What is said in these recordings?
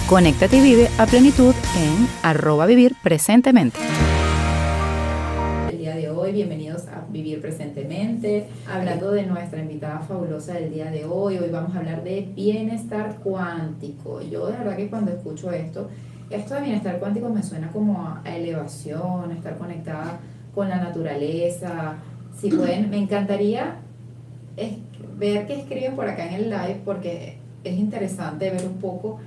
Conéctate y vive a plenitud en @vivirpresentemente. El día de hoy, bienvenidos a Vivir Presentemente, hablando de nuestra invitada fabulosa del día de hoy. Hoy vamos a hablar de bienestar cuántico. Yo de verdad que cuando escucho esto de bienestar cuántico me suena como a elevación, a estar conectada con la naturaleza. Si pueden, me encantaría ver qué escriben por acá en el live, porque es interesante ver un poco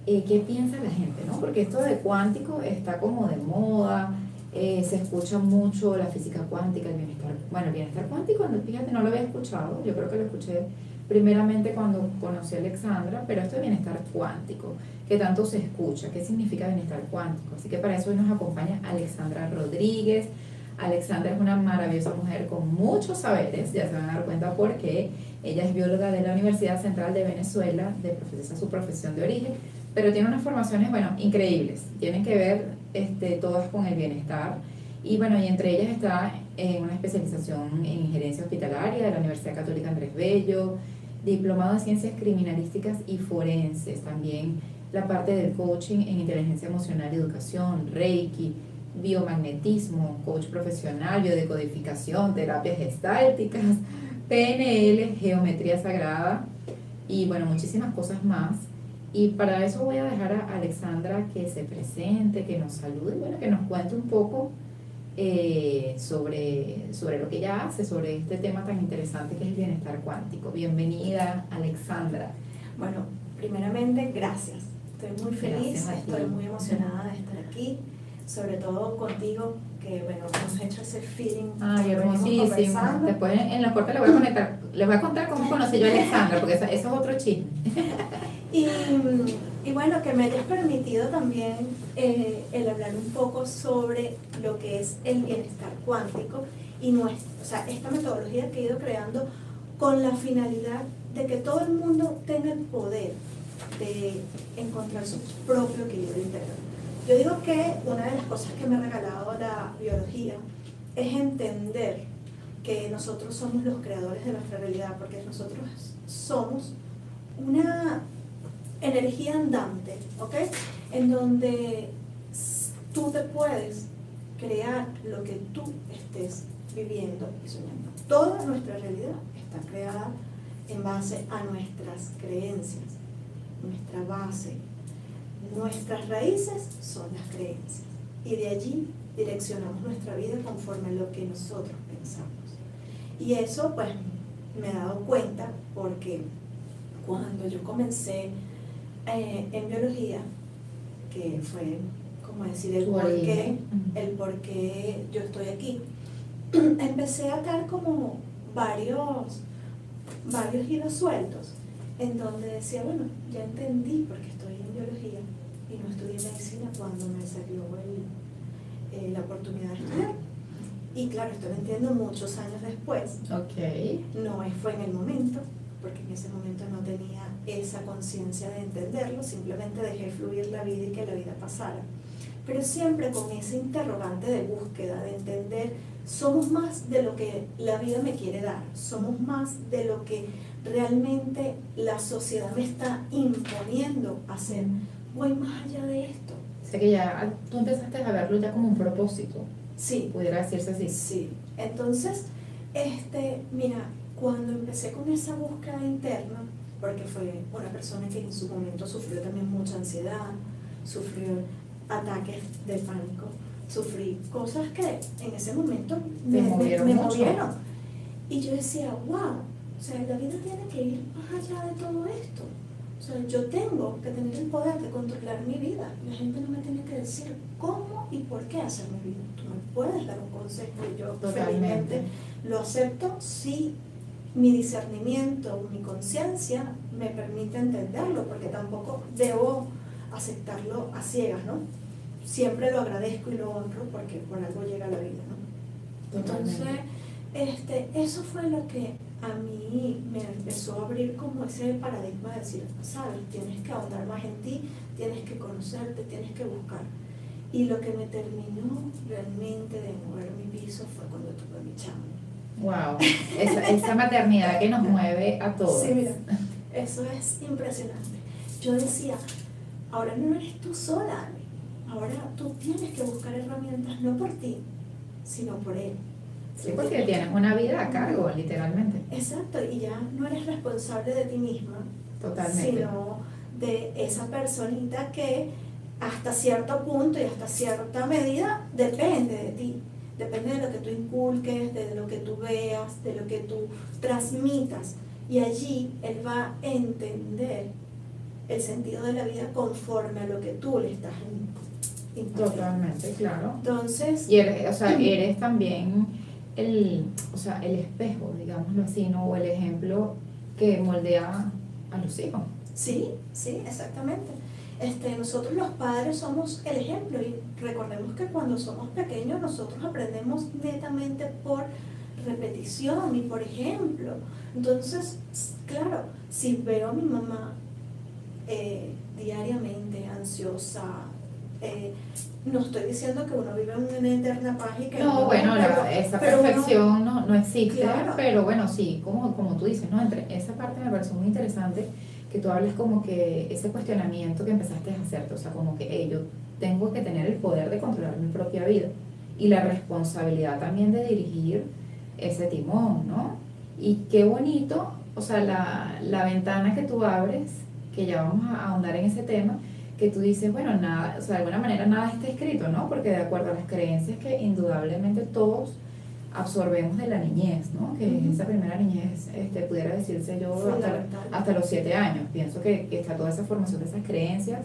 qué piensa la gente, ¿no? Porque esto de cuántico está como de moda, se escucha mucho la física cuántica, el bienestar. Bueno, el bienestar cuántico, fíjate, no lo había escuchado, yo creo que lo escuché primeramente cuando conocí a Alexandra, pero esto de bienestar cuántico, que tanto se escucha, ¿qué significa bienestar cuántico? Así que para eso hoy nos acompaña Alexandra Rodríguez. Alexandra es una maravillosa mujer con muchos saberes, ya se van a dar cuenta por qué. Ella es bióloga de la Universidad Central de Venezuela, esa es su profesión de origen, pero tiene unas formaciones, bueno, increíbles, tienen que ver todas con el bienestar, y bueno, y entre ellas está una especialización en gerencia hospitalaria de la Universidad Católica Andrés Bello, diplomado en ciencias criminalísticas y forenses, también la parte del coaching en inteligencia emocional y educación, Reiki, biomagnetismo, coach profesional, biodecodificación, terapias gestálticas, PNL, geometría sagrada y bueno, muchísimas cosas más. Y para eso voy a dejar a Alexandra que se presente, que nos salude, bueno, que nos cuente un poco sobre lo que ella hace, sobre este tema tan interesante que es el bienestar cuántico. Bienvenida, Alexandra. Bueno, primeramente, gracias. Estoy muy feliz, estoy muy emocionada de estar aquí, sobre todo contigo, que bueno, hemos hecho ese feeling. Ay, hermosísimo. Después en la corte les voy a contar cómo conocí yo a Alexandra, porque eso es otro chisme. Y bueno, que me hayas permitido también el hablar un poco sobre lo que es el bienestar cuántico y esta metodología que he ido creando con la finalidad de que todo el mundo tenga el poder de encontrar su propio equilibrio interior. Yo digo que una de las cosas que me ha regalado la biología es entender que nosotros somos los creadores de nuestra realidad, porque nosotros somos una energía andante, ¿ok? En donde tú te puedes crear lo que tú estés viviendo y soñando. Toda nuestra realidad está creada en base a nuestras creencias, nuestra base. Nuestras raíces son las creencias y de allí direccionamos nuestra vida conforme a lo que nosotros pensamos. Y eso pues me he dado cuenta porque cuando yo comencé en biología, que fue como decir el por qué yo estoy aquí, empecé a dar como varios hilos sueltos en donde decía, bueno, ya entendí por qué estoy en biología y no estudié medicina cuando me salió la oportunidad de estudiar. Y claro, esto lo entiendo muchos años después. Okay. No fue en el momento, porque en ese momento no tenía esa conciencia de entenderlo, simplemente dejé fluir la vida y que la vida pasara. Pero siempre con ese interrogante de búsqueda, de entender, somos más de lo que la vida me quiere dar, somos más de lo que realmente la sociedad me está imponiendo hacer. Voy más allá de esto. O sea que ya tú empezaste a verlo ya como un propósito. Sí. Pudiera decirse así. Sí. Entonces, mira, cuando empecé con esa búsqueda interna, porque fue una persona que en su momento sufrió también mucha ansiedad, sufrió ataques de pánico, sufrí cosas que en ese momento me movieron. Y yo decía, wow, o sea, la vida tiene que ir más allá de todo esto. O sea, yo tengo que tener el poder de controlar mi vida. La gente no me tiene que decir cómo y por qué hacer mi vida. Tú me puedes dar un consejo y yo felizmente lo acepto si mi discernimiento, mi conciencia me permite entenderlo, porque tampoco debo aceptarlo a ciegas, ¿no? Siempre lo agradezco y lo honro porque por algo llega la vida, ¿no? Entonces, eso fue lo que a mí me empezó a abrir como ese paradigma de decir, sabes, tienes que ahondar más en ti, tienes que conocerte, tienes que buscar. Y lo que me terminó realmente de mover mi piso fue cuando tuve mi chamo. Wow, esa maternidad que nos mueve a todos. Sí, mira, eso es impresionante. Yo decía, ahora no eres tú sola, ahora tú tienes que buscar herramientas no por ti, sino por él. Sí, porque tienes una vida a cargo, literalmente. Exacto, y ya no eres responsable de ti misma, Totalmente. sino de esa personita que hasta cierto punto y hasta cierta medida depende de ti, depende de lo que tú inculques, de lo que tú veas, de lo que tú transmitas, y allí él va a entender el sentido de la vida conforme a lo que tú le estás imponiendo. Totalmente, claro. Entonces, Y eres, o sea, eres también o sea, el espejo, digámoslo así, ¿no? O el ejemplo que moldea a los hijos. sí, exactamente. Nosotros los padres somos el ejemplo, y recordemos que cuando somos pequeños nosotros aprendemos netamente por repetición y por ejemplo. Entonces, claro, si veo a mi mamá diariamente ansiosa, no estoy diciendo que uno vive en una eterna paz y que No, bueno, esa perfección no existe, claro. pero bueno, sí, como tú dices, ¿no? Entre esa parte me pareció muy interesante que tú hables como que ese cuestionamiento que empezaste a hacerte, o sea, como que yo tengo que tener el poder de controlar mi propia vida y la responsabilidad también de dirigir ese timón, ¿no? Y qué bonito, o sea, la ventana que tú abres, que ya vamos a ahondar en ese tema, que tú dices, bueno, nada, o sea, de alguna manera nada está escrito, ¿no? Porque de acuerdo a las creencias que indudablemente todos absorbemos de la niñez, ¿no? Que esa primera niñez, pudiera decirse yo, hasta los 7 años. Pienso que está toda esa formación de esas creencias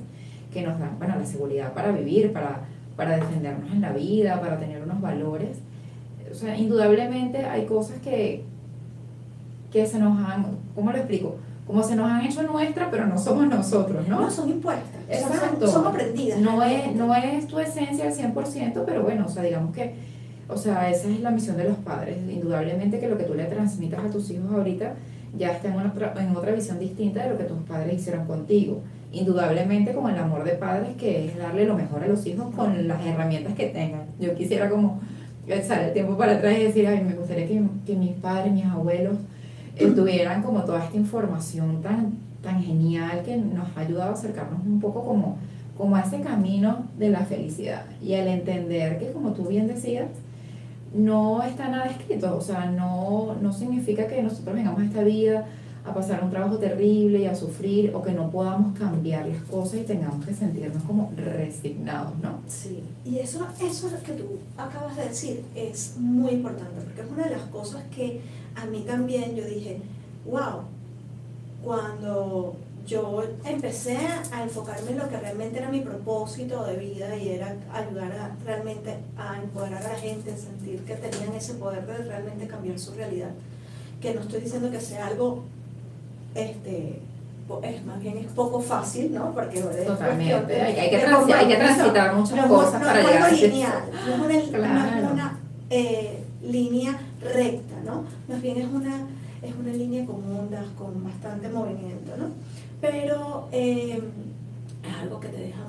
que nos dan, bueno, la seguridad para vivir, para defendernos en la vida, para tener unos valores. O sea, indudablemente hay cosas que se nos han, ¿cómo lo explico? Como se nos han hecho nuestras, pero no somos nosotros, ¿no? No, son impuestas. Exacto. Son aprendidas. No es tu esencia al 100%, pero bueno, o sea, digamos que, o sea, esa es la misión de los padres. Indudablemente que lo que tú le transmitas a tus hijos ahorita ya está en otra visión distinta de lo que tus padres hicieron contigo. Indudablemente con el amor de padres, que es darle lo mejor a los hijos con las herramientas que tengan. Yo quisiera como echar el tiempo para atrás y decir, ay, me gustaría que mis padres, mis abuelos, tuvieran como toda esta información tan genial que nos ha ayudado a acercarnos un poco como a ese camino de la felicidad y al entender que, como tú bien decías, no está nada escrito, o sea, no significa que nosotros vengamos a esta vida a pasar un trabajo terrible y a sufrir, o que no podamos cambiar las cosas y tengamos que sentirnos como resignados, ¿no? Sí, y eso que tú acabas de decir es muy importante, porque es una de las cosas que a mí también yo dije, wow, cuando yo empecé a enfocarme en lo que realmente era mi propósito de vida, y era ayudar realmente a empoderar a la gente, a sentir que tenían ese poder de realmente cambiar su realidad, que no estoy diciendo que sea algo, más bien es poco fácil, ¿no? Porque totalmente, hay que transitar muchas cosas para llegar a ese lineal, no es una línea recta, ¿no? Más bien es una línea con ondas, con bastante movimiento, ¿no? Pero es algo que te deja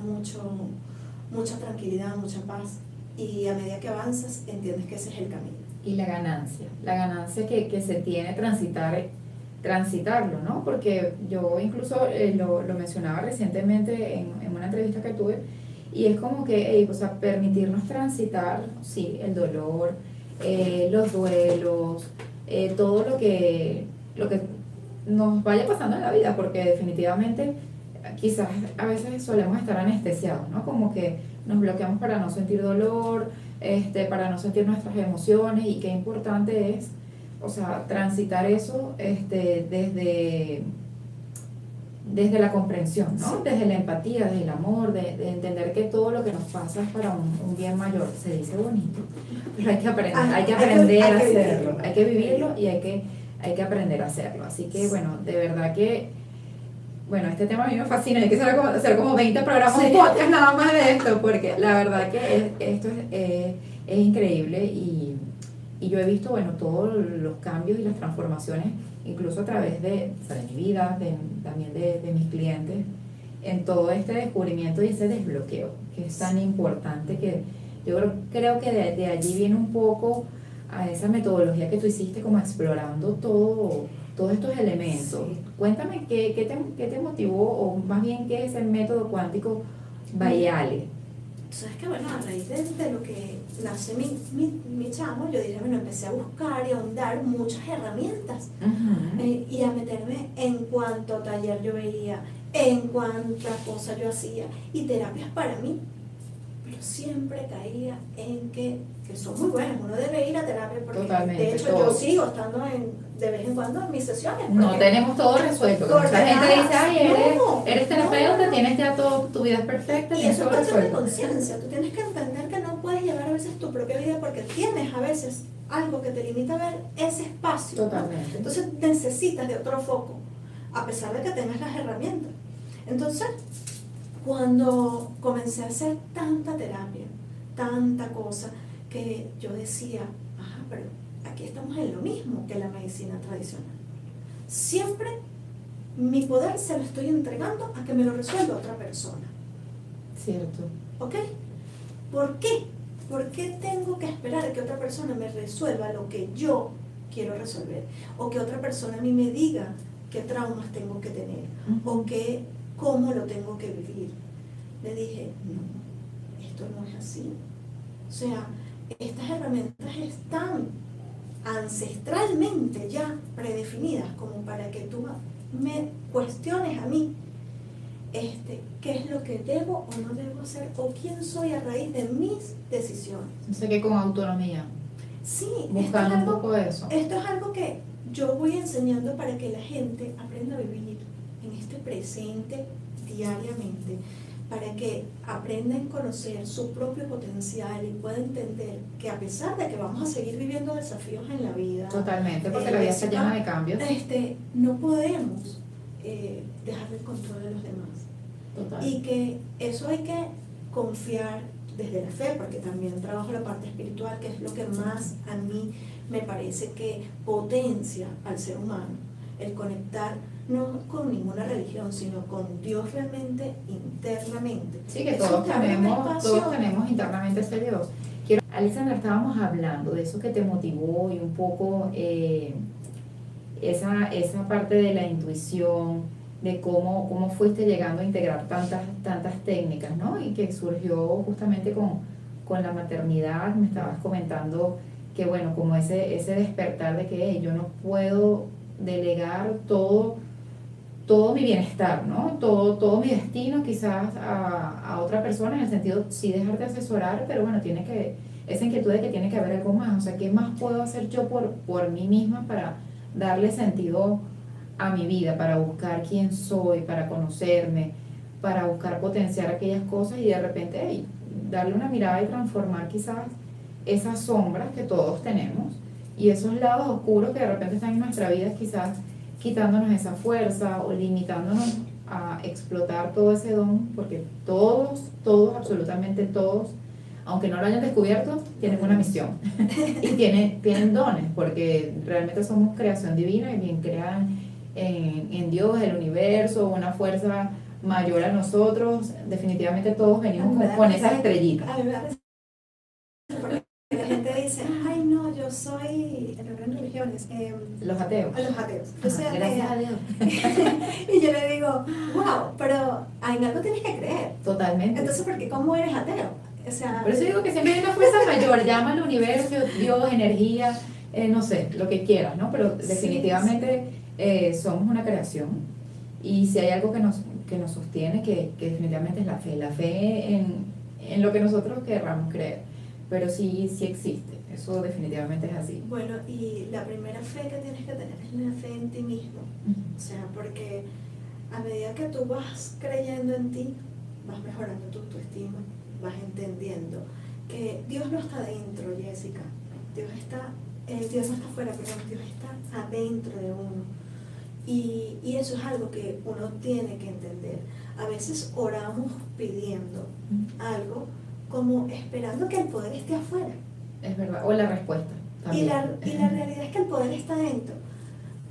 mucha tranquilidad, mucha paz, y a medida que avanzas entiendes que ese es el camino. Y la ganancia que se tiene transitarlo, ¿no? Porque yo incluso lo mencionaba recientemente en una entrevista que tuve, y es como que, o sea, permitirnos transitar, sí, el dolor, los duelos, todo lo que nos vaya pasando en la vida, porque definitivamente quizás a veces solemos estar anestesiados, ¿no? Como que nos bloqueamos para no sentir dolor, para no sentir nuestras emociones, y qué importante es, o sea, transitar eso desde la comprensión, ¿no? Sí. Desde la empatía, desde el amor, de entender que todo lo que nos pasa es para un bien mayor. Se dice bonito, pero hay que aprender a hacerlo, hay que vivirlo, y hay que aprender a hacerlo. Así que, bueno, de verdad que, bueno, este tema a mí me fascina. Hay que hacer como 20 programas de podcast nada más de esto, porque la verdad que esto es increíble, y yo he visto, bueno, todos los cambios y las transformaciones, incluso a través de mi vida, también de mis clientes, en todo este descubrimiento y ese desbloqueo, que es tan importante, que yo creo que de allí viene un poco a esa metodología que tú hiciste, como explorando todos estos elementos. Sí. Cuéntame qué te motivó, o más bien qué es el método cuántico Bayale. Tú sabes que, bueno, a raíz de lo que nace mi chamo, yo dije, bueno, empecé a buscar y a ahondar muchas herramientas y a meterme en cuanto taller yo veía, en cuánta cosa yo hacía y terapias para mí. Pero siempre caía en que son muy buenas, uno debe ir a terapia porque Totalmente, de hecho todo. yo sigo estando de vez en cuando en mis sesiones. No porque- tenemos todo resuelto. porque Mucha gente nada, dice, ay, no, eres terapeuta, no. tienes ya todo, tu vida es perfecta, Y tienes eso es todo cuestión de resuelto. conciencia, tú tienes que entender que no puedes llevar a veces tu propia vida porque tienes a veces algo que te limita a ver ese espacio. ¿no? Totalmente. Entonces necesitas de otro foco, a pesar de que tengas las herramientas. Entonces, cuando comencé a hacer tanta terapia, tanta cosa, que yo decía, ajá, pero aquí estamos en lo mismo que la medicina tradicional. Siempre mi poder se lo estoy entregando a que me lo resuelva otra persona. Cierto. ¿Ok? ¿Por qué? ¿Por qué tengo que esperar a que otra persona me resuelva lo que yo quiero resolver? O que otra persona a mí me diga qué traumas tengo que tener o cómo lo tengo que vivir. Le dije, no, esto no es así. O sea, estas herramientas están ancestralmente ya predefinidas como para que tú me cuestiones a mí qué es lo que debo o no debo hacer o quién soy a raíz de mis decisiones. O sea que con autonomía, Sí, buscando un poco de eso. esto es algo que yo voy enseñando para que la gente aprenda a vivir en este presente diariamente, para que aprendan a conocer su propio potencial y puedan entender que a pesar de que vamos a seguir viviendo desafíos en la vida, Totalmente, porque la vida está llena de cambios. no podemos dejar el control de los demás. Total. Y que eso hay que confiar desde la fe, porque también trabajo la parte espiritual, que es lo que más a mí me parece que potencia al ser humano, el conectar no con ninguna religión, sino con Dios realmente internamente. Sí, que Eso te abre un espacio. todos tenemos internamente ese Dios. Alexandra, estábamos hablando de eso que te motivó y un poco esa parte de la intuición, de cómo fuiste llegando a integrar tantas técnicas, ¿no? Y que surgió justamente con la maternidad. Me estabas comentando que, bueno, como ese despertar de que hey, yo no puedo delegar todo mi bienestar, ¿no? Todo mi destino quizás a otra persona, en el sentido, sí dejarte asesorar, pero bueno, esa inquietud de que tiene que haber algo más. O sea, ¿qué más puedo hacer yo por mí misma para darle sentido a mi vida, para buscar quién soy, para conocerme, para buscar potenciar aquellas cosas y de repente hey, darle una mirada y transformar quizás esas sombras que todos tenemos y esos lados oscuros que de repente están en nuestra vida, quizás quitándonos esa fuerza o limitándonos a explotar todo ese don, porque todos, absolutamente todos, aunque no lo hayan descubierto, tienen una misión y tienen dones, porque realmente somos creación divina y bien crean en Dios, el universo, una fuerza mayor a nosotros. Definitivamente todos venimos con esas estrellitas. A mí me da risa porque la gente dice, ay no, yo soy, en religiones, Los ateos. a los ateos. Yo soy Gracias atea. a Dios. Y yo le digo, wow, pero en algo tienes que creer. Totalmente. Entonces, ¿por qué cómo eres ateo? O sea, Por eso digo que siempre hay una fuerza mayor, llama al universo, Dios, energía, no sé, lo que quieras, ¿no? Pero definitivamente somos una creación y si hay algo que nos sostiene, que definitivamente es la fe en lo que nosotros querramos creer, pero sí existe, eso definitivamente es así. bueno, y la primera fe que tienes que tener es la fe en ti mismo. O sea, porque a medida que tú vas creyendo en ti, vas mejorando tu autoestima, vas entendiendo que Dios no está dentro, Jessica. Dios no está afuera, perdón, Dios está adentro de uno. Y eso es algo que uno tiene que entender. A veces oramos pidiendo algo como esperando que el poder esté afuera. Es verdad, o la respuesta también. Y la realidad es que el poder está dentro.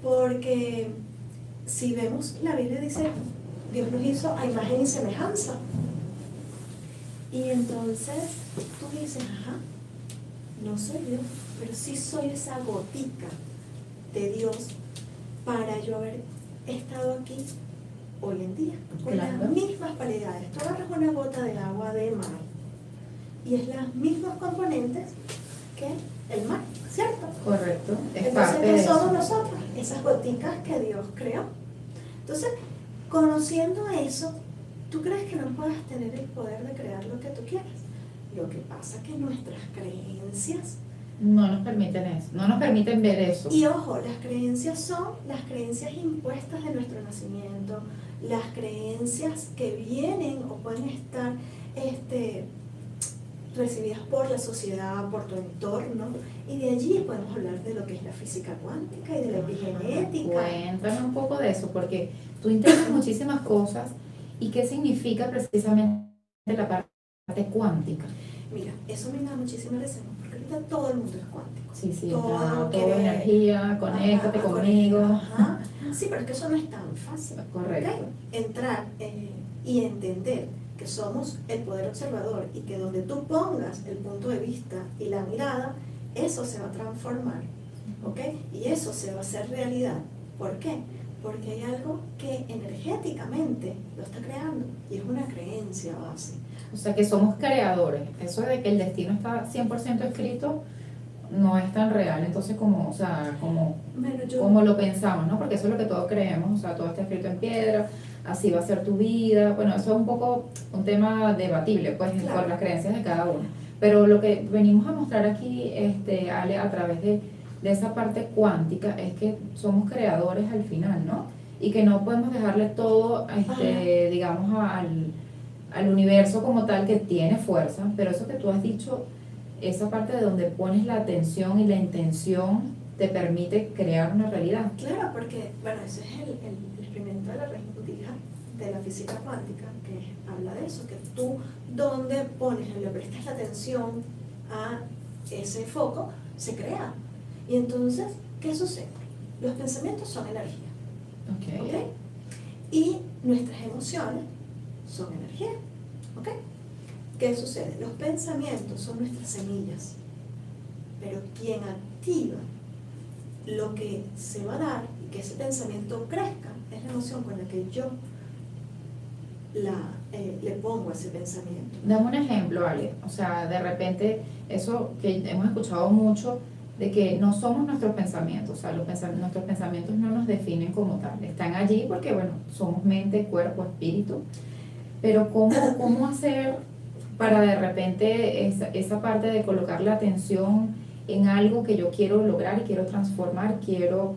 Porque si vemos, la Biblia dice, Dios nos hizo a imagen y semejanza. Y entonces tú dices, ajá, no soy Dios, pero sí soy esa gotica de Dios para yo haber estado aquí hoy en día, con Claro. las mismas cualidades. Tú agarras una gota de agua de mar y es los mismos componentes que el mar, ¿cierto? Correcto. Es Entonces, parte ¿qué de somos eso. nosotros? Esas goticas que Dios creó. Entonces, conociendo eso, ¿tú crees que no puedes tener el poder de crear lo que tú quieras? Lo que pasa es que nuestras creencias, No nos permiten eso, no nos permiten ver eso. y ojo, las creencias son las creencias impuestas de nuestro nacimiento, las creencias que vienen o pueden estar recibidas por la sociedad, por tu entorno, y de allí podemos hablar de lo que es la física cuántica y de la epigenética. Cuéntame un poco de eso, porque tú integras muchísimas cosas. ¿Y qué significa precisamente la parte cuántica? Mira, eso me da muchísima risa, porque ahorita todo el mundo es cuántico. Sí, sí, Todo todo quiere- energía, conéctate Ajá, conmigo. ajá. Sí, pero es que eso no es tan fácil. Correcto. ¿Ok? Entrar y entender que somos el poder observador y que donde tú pongas el punto de vista y la mirada, eso se va a transformar. ¿Ok? Y eso se va a hacer realidad. ¿Por qué? Porque hay algo que energéticamente lo está creando y es una creencia base. O sea, que somos creadores. Eso de que el destino está 100% escrito no es tan real. Entonces, como, o sea, como Bueno, lo pensamos, ¿no? Porque eso es lo que todos creemos, o sea, todo está escrito en piedra, así va a ser tu vida. Bueno, eso es un poco un tema debatible, pues, Claro. por las creencias de cada uno. Pero lo que venimos a mostrar aquí, Ale, a través de esa parte cuántica, es que somos creadores al final, ¿no? Y que no podemos dejarle todo, digamos, al universo como tal, que tiene fuerza, pero eso que tú has dicho, esa parte de donde pones la atención y la intención, te permite crear una realidad. Claro, porque, bueno, ese es el experimento de la rendija de la física cuántica, que habla de eso, que tú donde pones, le prestas la atención a ese foco, se crea. Y entonces, ¿qué sucede? Los pensamientos son energía, Ok. ¿ok? Y nuestras emociones son energía, ¿ok? ¿Qué sucede? Los pensamientos son nuestras semillas, pero quien activa lo que se va a dar y que ese pensamiento crezca es la emoción con la que yo le pongo a ese pensamiento. Dame un ejemplo, Ale. O sea, de repente, eso que hemos escuchado mucho, de que no somos nuestros pensamientos, o sea, nuestros pensamientos no nos definen como tal. Están allí porque, bueno, somos mente, cuerpo, espíritu. Pero ¿cómo hacer para de repente esa parte de colocar la atención en algo que yo quiero lograr y quiero transformar, quiero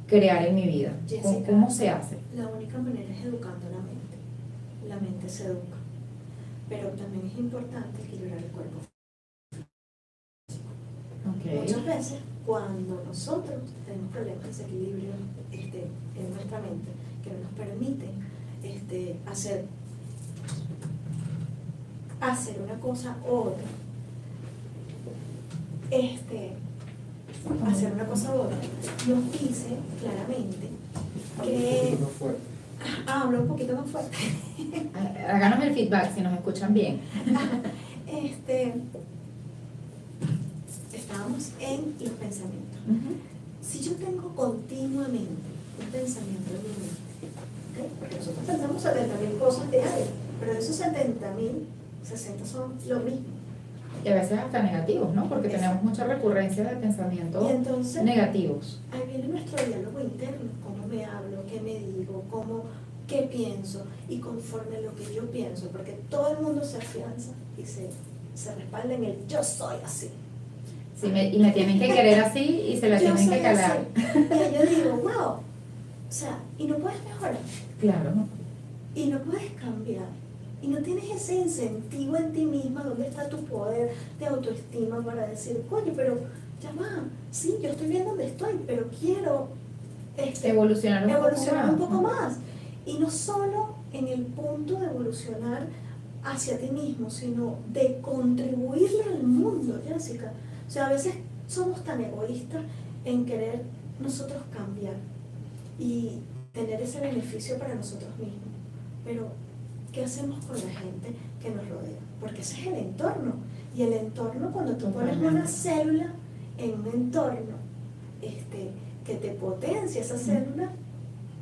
crear en mi vida? Jessica, ¿Cómo se hace? La única manera es educando la mente. La mente se educa. Pero también es importante equilibrar el cuerpo. Okay. Muchas veces, cuando nosotros tenemos problemas de desequilibrio en nuestra mente, que no nos permiten hacer una cosa u otra, hacer una cosa u otra, nos dice claramente que habla un poquito más fuerte. Háganos el feedback si nos escuchan bien. Estábamos en los pensamientos. Uh-huh. Si yo tengo continuamente un pensamiento en mi mente, ¿okay? Porque nosotros pensamos 70.000 cosas diarias, pero de esos 70.000, 60 son lo mismo. Y a veces hasta negativos, ¿no? Porque Exacto. tenemos mucha recurrencia de pensamientos Y entonces, negativos. ahí viene nuestro diálogo interno, cómo me hablo, qué me digo, qué pienso, y conforme a lo que yo pienso, porque todo el mundo se afianza y se respalda en el yo soy así. Sí, y me tienen que querer así y se la Yo tienen que soy calar. así. Y ahí yo digo, wow, o sea, y no puedes mejorar, Claro, ¿no? y no puedes cambiar, y no tienes ese incentivo en ti misma, donde está tu poder de autoestima para decir, coño, pero ya va, sí, yo estoy bien donde estoy, pero quiero Evolucionar un poco más. Y no solo en el punto de evolucionar hacia ti mismo, sino de contribuirle al mundo, Jessica. O sea, a veces somos tan egoístas en querer nosotros cambiar y tener ese beneficio para nosotros mismos. Pero, ¿qué hacemos con la gente que nos rodea? Porque ese es el entorno. Y el entorno, cuando tú pones una célula en un entorno que te potencie esa célula,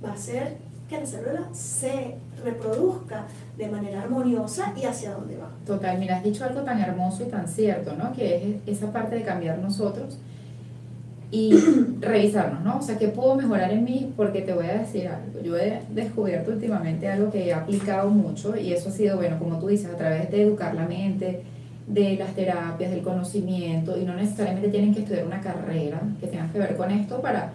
va a hacer que la célula se reproduzca de manera armoniosa y hacia dónde va. Total, mira, has dicho algo tan hermoso y tan cierto, ¿no? Que es esa parte de cambiar nosotros y revisarnos, ¿no? O sea, ¿qué puedo mejorar en mí? Porque te voy a decir algo. Yo he descubierto últimamente algo que he aplicado mucho y eso ha sido, bueno, como tú dices, a través de educar la mente, de las terapias, del conocimiento, y no necesariamente tienen que estudiar una carrera que tenga que ver con esto para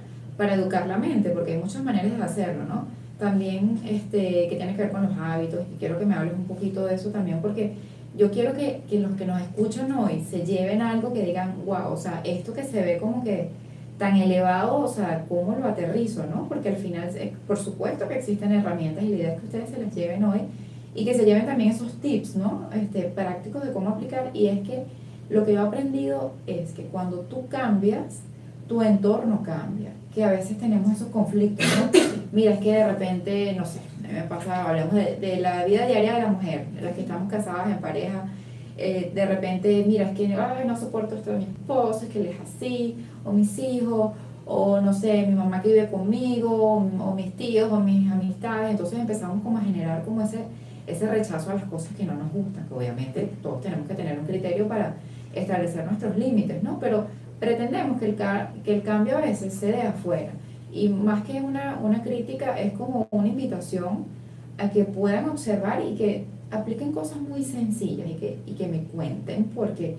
educar la mente, porque hay muchas maneras de hacerlo, ¿no? También que tiene que ver con los hábitos, y quiero que me hables un poquito de eso también, porque yo quiero que los que nos escuchan hoy se lleven algo que digan, wow, o sea, esto que se ve como que tan elevado, o sea, ¿cómo lo aterrizo, no? Porque al final, por supuesto que existen herramientas y la idea es que ustedes se las lleven hoy y que se lleven también esos tips, ¿no? Prácticos de cómo aplicar, y es que lo que yo he aprendido es que cuando tú cambias, tu entorno cambia, que a veces tenemos esos conflictos, ¿no? Mira, es que de repente, no sé, me pasa, hablamos de la vida diaria de la mujer, de las que estamos casadas en pareja, de repente, mira, es que ay, no soporto esto de mi esposo, es que él es así, o mis hijos, o no sé, mi mamá que vive conmigo, o mis tíos, o mis amistades, entonces empezamos como a generar como ese rechazo a las cosas que no nos gustan, que obviamente todos tenemos que tener un criterio para establecer nuestros límites, ¿no? Pero pretendemos que el cambio a veces se dé afuera, y más que una crítica es como una invitación a que puedan observar y que apliquen cosas muy sencillas y que me cuenten, porque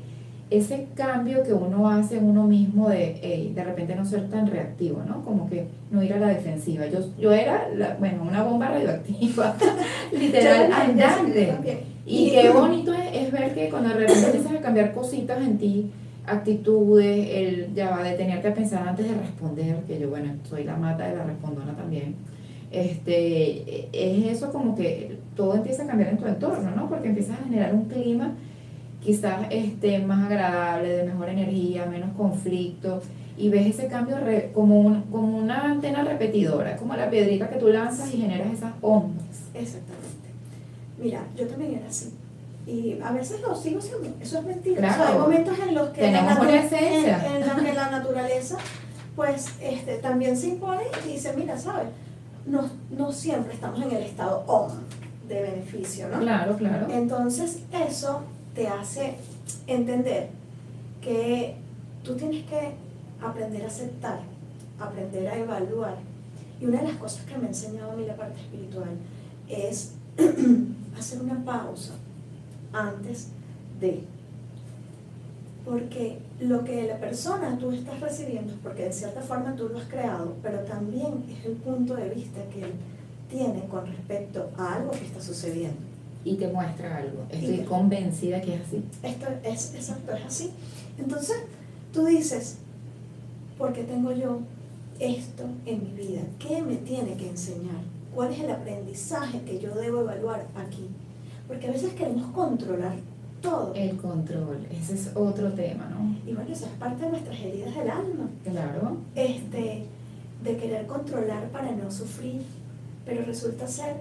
ese cambio que uno hace en uno mismo de repente no ser tan reactivo, ¿no? Como que no ir a la defensiva. Yo era, una bomba radioactiva, literal, andante. Y qué bonito es ver que cuando de repente empiezas a cambiar cositas en ti, actitudes, ya va a detenerte a pensar antes de responder, que yo, bueno, soy la mata de la respondona también. Es eso, como que todo empieza a cambiar en tu entorno, ¿no? Porque empiezas a generar un clima quizás más agradable, de mejor energía, menos conflicto, y ves ese cambio como una antena repetidora, como la piedrita que tú lanzas y generas esas ondas. Exactamente. Mira, yo también era así. Y a veces lo sigo siendo, eso es mentira. Claro. O sea, hay momentos en los que tenemos una esencia. en los que la naturaleza pues también se impone y dice, mira, ¿sabes? No siempre estamos en el estado OM de beneficio, ¿no? Claro, claro. Entonces eso te hace entender que tú tienes que aprender a aceptar, aprender a evaluar. Y una de las cosas que me ha enseñado a mí la parte espiritual es hacer una pausa antes de. Porque lo que la persona tú estás recibiendo es porque de cierta forma tú lo has creado, pero también es el punto de vista que él tiene con respecto a algo que está sucediendo. Y te muestra algo. Estoy convencida que es así. Esto es exacto, es así. Entonces tú dices, ¿por qué tengo yo esto en mi vida? ¿Qué me tiene que enseñar? ¿Cuál es el aprendizaje que yo debo evaluar aquí? Porque a veces queremos controlar todo. El control, ese es otro tema, ¿no? Y bueno, eso es parte de nuestras heridas del alma. Claro. De querer controlar para no sufrir. Pero resulta ser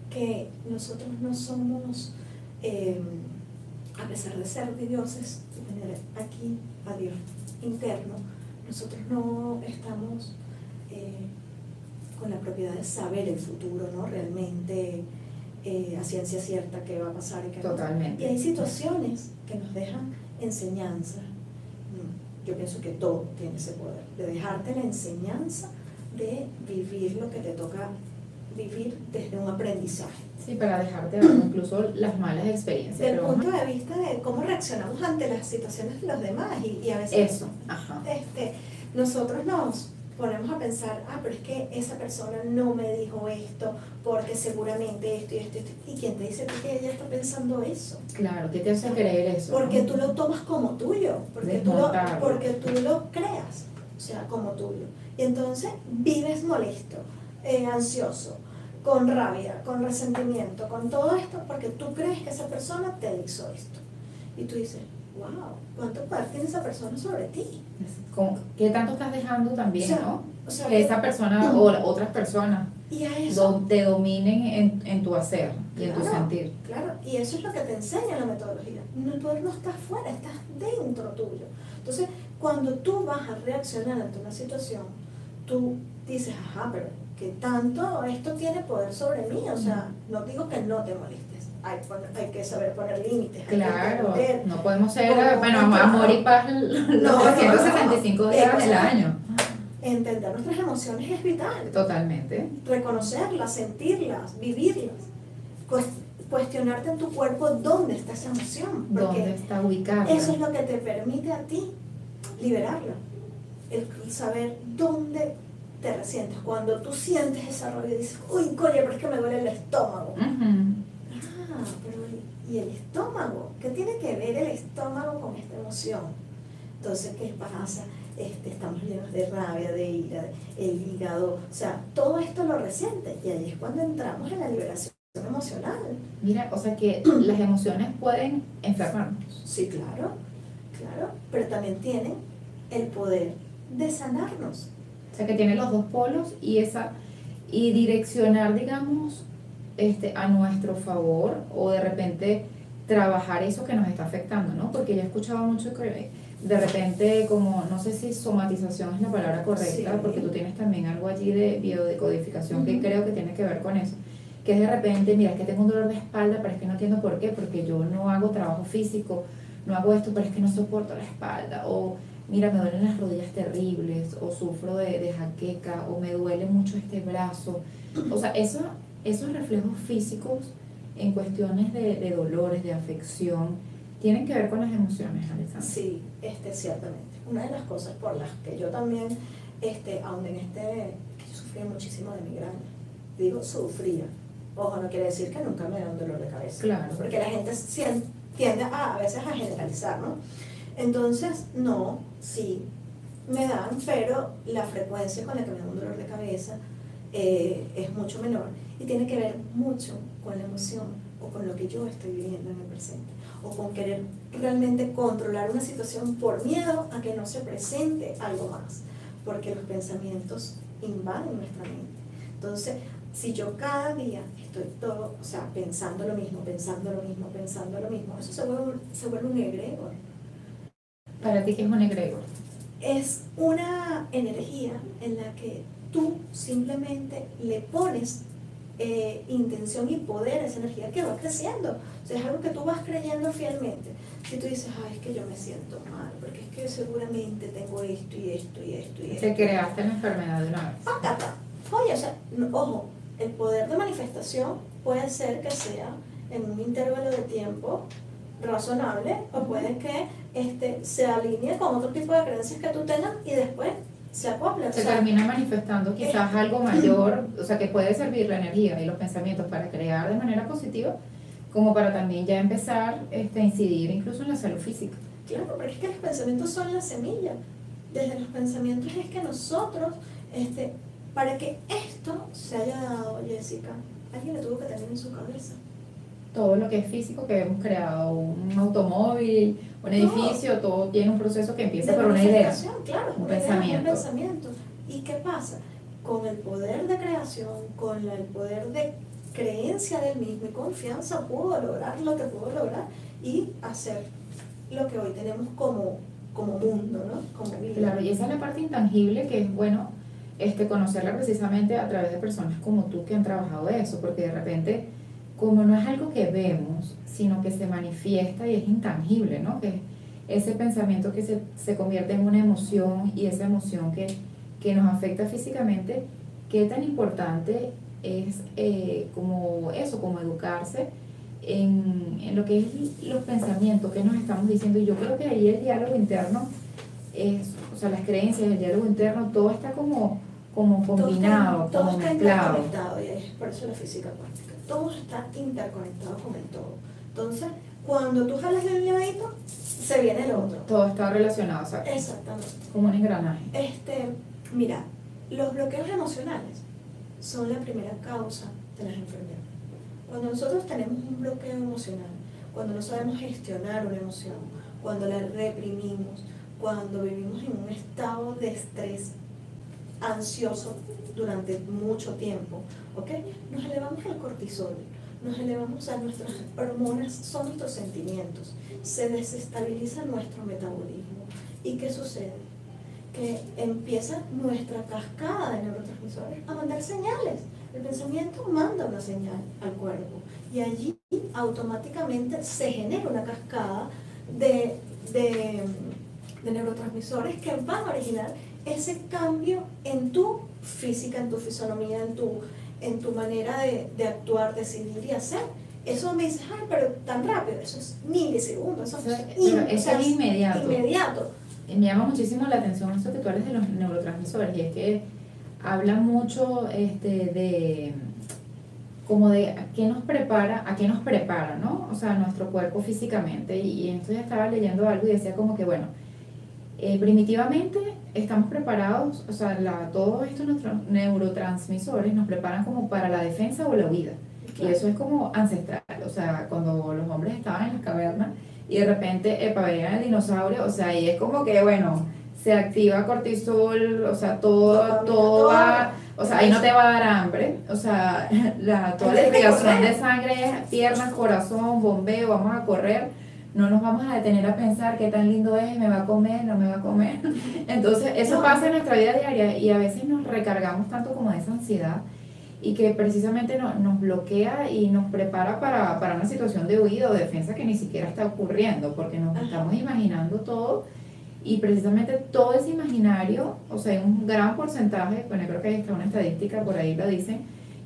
que nosotros no somos, a pesar de ser dioses, de tener aquí a Dios interno, nosotros no estamos con la propiedad de saber el futuro, ¿no? Realmente a ciencia cierta qué va a pasar y qué no. Totalmente. Y hay situaciones que nos dejan enseñanza. Yo pienso que todo tiene ese poder, de dejarte la enseñanza de vivir lo que te toca vivir desde un aprendizaje. Sí, para dejarte algo, incluso las malas experiencias. Desde el punto de vista de cómo reaccionamos ante las situaciones de los demás y a veces eso, ajá. Nosotros nos ponemos a pensar, pero es que esa persona no me dijo esto porque seguramente esto y esto, y quién te dice que ella está pensando eso. Claro, ¿qué te hace creer eso? Porque ¿no? tú lo tomas como tuyo, porque tú lo creas, o sea, como tuyo. Y entonces vives molesto, ansioso, con rabia, con resentimiento, con todo esto, porque tú crees que esa persona te hizo esto. Y tú dices, wow, ¿cuánto poder tiene esa persona sobre ti? ¿Qué tanto estás dejando también, no? O sea, que esa persona o otras personas y a eso, te dominen en tu hacer y en tu sentir. Claro, y eso es lo que te enseña la metodología. El poder no está afuera, está dentro tuyo. Entonces, cuando tú vas a reaccionar ante una situación, tú dices, ajá, pero ¿qué tanto esto tiene poder sobre mí? O sea, no digo que no te molestes, hay que saber poner límites. Claro, hay que no podemos ser, como, bueno, amor y paz los 365 días del exacto. año. Entender nuestras emociones es vital. Totalmente. Reconocerlas, sentirlas, vivirlas. Cuestionarte en tu cuerpo dónde está esa emoción. Porque ¿Dónde está ubicada? eso es lo que te permite a ti liberarla. El saber dónde te resientes. Cuando tú sientes esa rabia y dices, uy, coño, pero es que me duele el estómago. Pero ¿y el estómago? ¿Qué tiene que ver el estómago con esta emoción? Entonces, ¿qué pasa? Estamos llenos de rabia, de ira, el hígado, o sea, todo esto lo resiente y ahí es cuando entramos en la liberación emocional. Mira, o sea que las emociones pueden enfermarnos. Sí, claro, pero también tienen el poder de sanarnos. O sea que tiene los dos polos y direccionar, digamos, a nuestro favor o de repente trabajar eso que nos está afectando, ¿no? Porque yo he escuchado mucho que de repente, como, no sé si somatización es la palabra correcta, Sí. porque tú tienes también algo allí de biodecodificación que creo que tiene que ver con eso, que es de repente, mira, es que tengo un dolor de espalda, pero es que no entiendo por qué, porque yo no hago trabajo físico, no hago esto, pero es que no soporto la espalda, o mira, me duelen las rodillas terribles, o sufro de jaqueca, o me duele mucho este brazo. O sea, esos reflejos físicos en cuestiones de dolores, de afección, tienen que ver con las emociones, Alexandra. Sí, ciertamente. Una de las cosas por las que yo también, aún en que yo sufría muchísimo de migraña, digo sufría, ojo, no quiere decir que nunca me da un dolor de cabeza. Claro. Porque la gente tiende a veces a generalizar, ¿no? Entonces, no, sí, me dan, pero la frecuencia con la que me da un dolor de cabeza es mucho menor y tiene que ver mucho con la emoción o con lo que yo estoy viviendo en el presente o con querer realmente controlar una situación por miedo a que no se presente algo más, porque los pensamientos invaden nuestra mente. Entonces, si yo cada día estoy todo, o sea, pensando lo mismo, eso se vuelve un egregor. ¿Para ti qué es un egregor? Es una energía en la que tú simplemente le pones intención y poder a esa energía que va creciendo. O sea, es algo que tú vas creyendo fielmente. Si tú dices, ay, es que yo me siento mal, porque es que seguramente tengo esto y esto y esto y esto. Te creaste la enfermedad de una vez. Patata. Oye, o sea, ojo, el poder de manifestación puede ser que sea en un intervalo de tiempo razonable o puede que se alinee con otro tipo de creencias que tú tengas y después se acople. Se termina manifestando quizás algo mayor, o sea que puede servir la energía y los pensamientos para crear de manera positiva, como para también ya empezar a incidir incluso en la salud física. Claro, porque es que los pensamientos son la semilla. Desde los pensamientos es que nosotros, para que esto se haya dado, Jessica, alguien lo tuvo que tener en su cabeza. Todo lo que es físico que hemos creado, un automóvil, un edificio, todo tiene un proceso que empieza por una idea, claro, un una pensamiento. Idea, un pensamiento. ¿Y qué pasa? Con el poder de creación, con el poder de creencia del mismo y confianza, pudo lograr lo que pudo lograr y hacer lo que hoy tenemos como mundo, ¿no? Como vida. Claro, y esa es la parte intangible que es bueno conocerla precisamente a través de personas como tú que han trabajado eso, porque de repente, como no es algo que vemos, sino que se manifiesta y es intangible, ¿no? Que ese pensamiento que se convierte en una emoción y esa emoción que nos afecta físicamente, qué tan importante es como eso, como educarse en lo que es los pensamientos que nos estamos diciendo. Y yo creo que ahí el diálogo interno o sea, las creencias, el diálogo interno, todo está como combinado, todo como está mezclado. interconectado, y es por eso la física cuántica. Todo está interconectado con el todo. Entonces, cuando tú jalas de un ladito, se viene el otro. Todo está relacionado, ¿sabes? Exactamente. Como un engranaje. Mira, los bloqueos emocionales son la primera causa de las enfermedades. Cuando nosotros tenemos un bloqueo emocional, cuando no sabemos gestionar una emoción, cuando la reprimimos, cuando vivimos en un estado de estrés ansioso durante mucho tiempo, ¿ok? Nos elevamos al cortisol, nos elevamos a nuestras hormonas, son nuestros sentimientos, se desestabiliza nuestro metabolismo. ¿Y qué sucede? que empieza nuestra cascada de neurotransmisores a mandar señales. El pensamiento manda una señal al cuerpo y allí automáticamente se genera una cascada de neurotransmisores que van a originar ese cambio en tu física, en tu fisonomía, en tu manera de actuar, decidir y hacer. Eso me dices, ay, pero tan rápido, eso es milisegundos, eso es inmediato. Inmediato. Me llama muchísimo la atención eso que tú hablas de los neurotransmisores, y es que habla mucho de como de a qué nos prepara, ¿no? O sea, nuestro cuerpo físicamente. Y entonces estaba leyendo algo y decía como que, bueno, primitivamente estamos preparados, o sea, todos estos neurotransmisores nos preparan como para la defensa o la huida. Claro. Y eso es como ancestral, o sea, cuando los hombres estaban en las cavernas y de repente veían el dinosaurio, o sea, y es como que, bueno, se activa cortisol, o sea, todo va, o sea, ahí no te va a dar hambre, o sea, toda la irrigación de sangre, piernas, corazón, bombeo, vamos a correr, no nos vamos a detener a pensar qué tan lindo es, me va a comer, no me va a comer. Entonces, eso pasa en nuestra vida diaria y a veces nos recargamos tanto como de esa ansiedad y que precisamente nos bloquea y nos prepara para una situación de huida o defensa que ni siquiera está ocurriendo, porque nos estamos imaginando todo. Y precisamente todo ese imaginario, o sea, hay un gran porcentaje, bueno, creo que ahí está una estadística, por ahí lo dicen,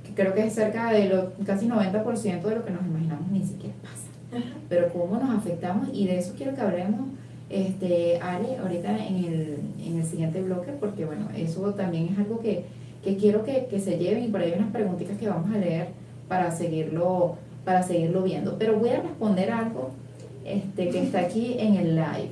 que creo que es cerca de casi 90% de lo que nos imaginamos ni siquiera pasa. Pero cómo nos afectamos, y de eso quiero que hablemos, Ari, ahorita en el siguiente bloque, porque bueno, eso también es algo que quiero que se lleven, y por ahí hay unas preguntitas que vamos a leer para seguirlo viendo. Pero voy a responder algo que está aquí en el live,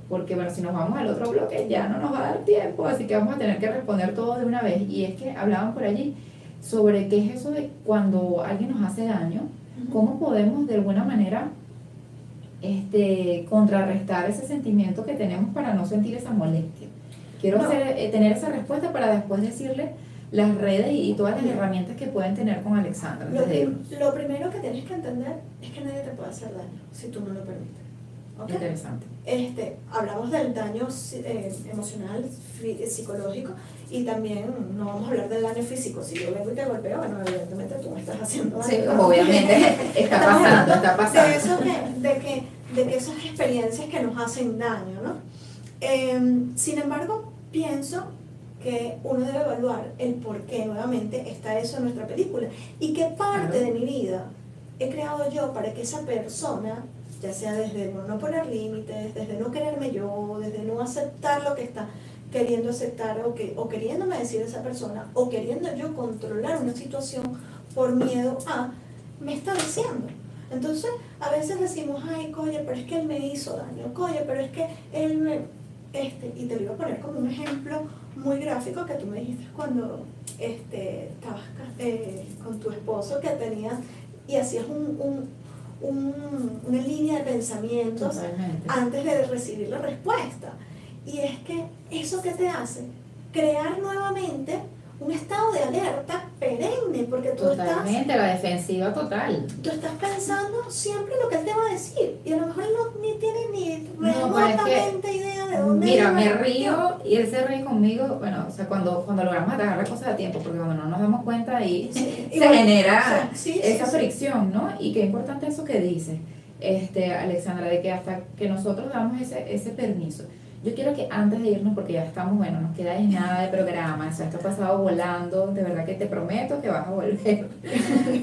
porque bueno, si nos vamos al otro bloque ya no nos va a dar tiempo, así que vamos a tener que responder todo de una vez. Y es que hablaban por allí sobre qué es eso de cuando alguien nos hace daño, cómo podemos de alguna manera contrarrestar ese sentimiento que tenemos para no sentir esa molestia. Quiero tener esa respuesta para después decirle las redes y todas las herramientas que pueden tener con Alexandra. Lo primero que tienes que entender es que nadie te puede hacer daño si tú no lo permites. ¿Okay? Interesante. Hablamos del daño emocional, psicológico, y también no vamos a hablar del daño físico. Si yo vengo y te golpeo, bueno, evidentemente tú me estás haciendo daño. Sí, obviamente, está pasando. De eso de que esas experiencias que nos hacen daño, ¿no? Sin embargo, pienso que uno debe evaluar el por qué nuevamente está eso en nuestra película y qué parte de mi vida he creado yo para que esa persona, ya sea desde no poner límites, desde no quererme yo, desde no aceptar lo que está queriendo aceptar o queriéndome decir esa persona, o queriendo yo controlar una situación por miedo a, me está diciendo. Entonces, a veces decimos, ay, coye, pero es que él me hizo daño, coye, pero es que él me... y te lo iba a poner como un ejemplo muy gráfico que tú me dijiste cuando estabas con tu esposo, que tenías y hacías una línea de pensamientos. Totalmente. Antes de recibir la respuesta. Y es que eso que te hace crear nuevamente un estado de alerta perenne, porque tú Totalmente, la defensiva total. Tú estás pensando siempre lo que él te va a decir, y a lo mejor él no tiene ni remotamente idea de dónde. Mira, me río y él se ríe conmigo, bueno, o sea, cuando logramos atajar la cosa a tiempo, porque cuando no nos damos cuenta ahí se genera esa fricción, ¿no? Y qué importante eso que dice, Alexandra, de que hasta que nosotros damos ese permiso. Yo quiero que antes de irnos, porque ya estamos, bueno, nos queda nada de programa, o sea, esto ha pasado volando, de verdad que te prometo que vas a volver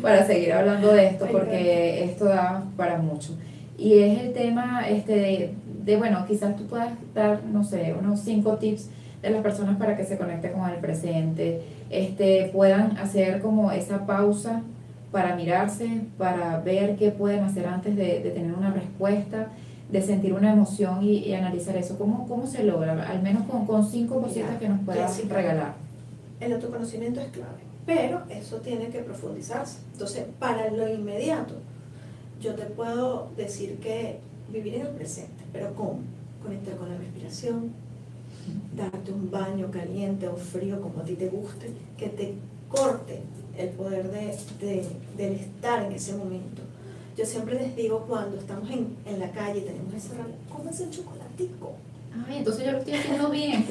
para seguir hablando de esto, porque esto da para mucho. Y es el tema bueno, quizás tú puedas dar, no sé, unos 5 tips de las personas para que se conecten con el presente, puedan hacer como esa pausa para mirarse, para ver qué pueden hacer antes de tener una respuesta, de sentir una emoción y analizar eso. ¿Cómo se logra? Al menos con 5 cositas que nos puedas regalar. El autoconocimiento es clave, pero eso tiene que profundizarse. Entonces, para lo inmediato, yo te puedo decir que vivir en el presente, pero ¿cómo? Conectar con la respiración, darte un baño caliente o frío como a ti te guste, que te corte el poder del estar en ese momento. Yo siempre les digo, cuando estamos en la calle y tenemos ese rabia, cómese el chocolatico, Ay, entonces yo lo estoy haciendo bien.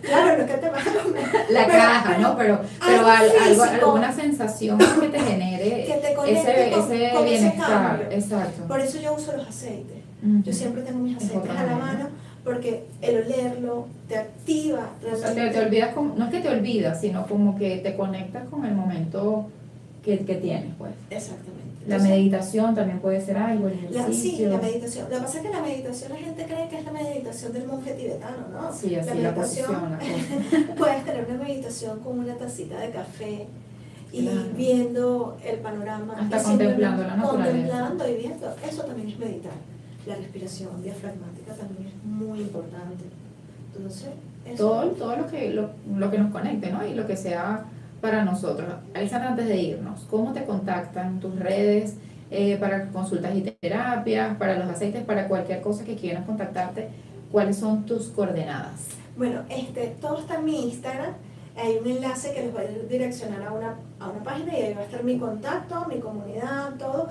Claro, no es que te vas a comer La caja, ¿no? Pero físico, alguna sensación que te genere que te conecte ese con ese bienestar. cambio. Exacto. Por eso yo uso los aceites. Ujú. Yo siempre tengo mis Es aceites otra a la manera. mano porque el olerlo te activa O sea, realmente. te olvidas, no es que te olvidas, sino como que te conectas con el momento que tienes, pues. Exactamente. La Entonces, meditación también puede ser algo, el sí, ejercicio. la meditación. Lo que pasa es que la meditación, la gente cree que es la meditación del monje tibetano, ¿no? Sí, así la posición, la cosa. Puedes tener una meditación con una tacita de café y Claro. viendo el panorama. Hasta y simplemente contemplando la naturaleza. Contemplando y viendo. Eso también es meditar. La respiración diafragmática también es muy importante. Entonces, eso. Todo lo que nos conecte, ¿no? Y lo que sea para nosotros. Alexandra, antes de irnos, ¿cómo te contactan tus redes para consultas y terapias, para los aceites, para cualquier cosa que quieras contactarte? ¿Cuáles son tus coordenadas? Bueno, todo está en mi Instagram. Hay un enlace que les va a direccionar a una página y ahí va a estar mi contacto, mi comunidad, todo.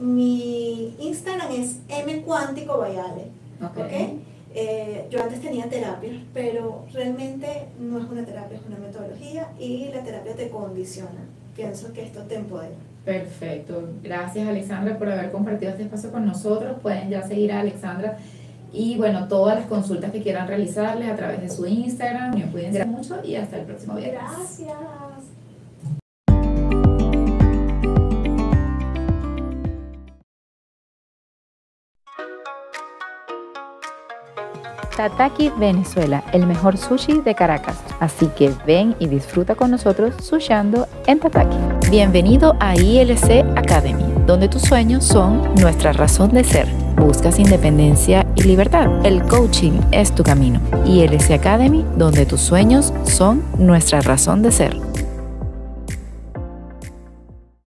Mi Instagram es mcuánticobayale, ¿ok? Yo antes tenía terapias, pero realmente no es una terapia, es una metodología y la terapia te condiciona. Pienso que esto te empodera. Perfecto. Gracias, Alexandra, por haber compartido este espacio con nosotros. Pueden ya seguir a Alexandra y, bueno, todas las consultas que quieran realizarles a través de su Instagram. Cuídense mucho y hasta el próximo viernes. Gracias. Tataki Venezuela, el mejor sushi de Caracas. Así que ven y disfruta con nosotros sushiando en Tataki. Bienvenido a ILC Academy, donde tus sueños son nuestra razón de ser. Buscas independencia y libertad. El coaching es tu camino. ILC Academy, donde tus sueños son nuestra razón de ser.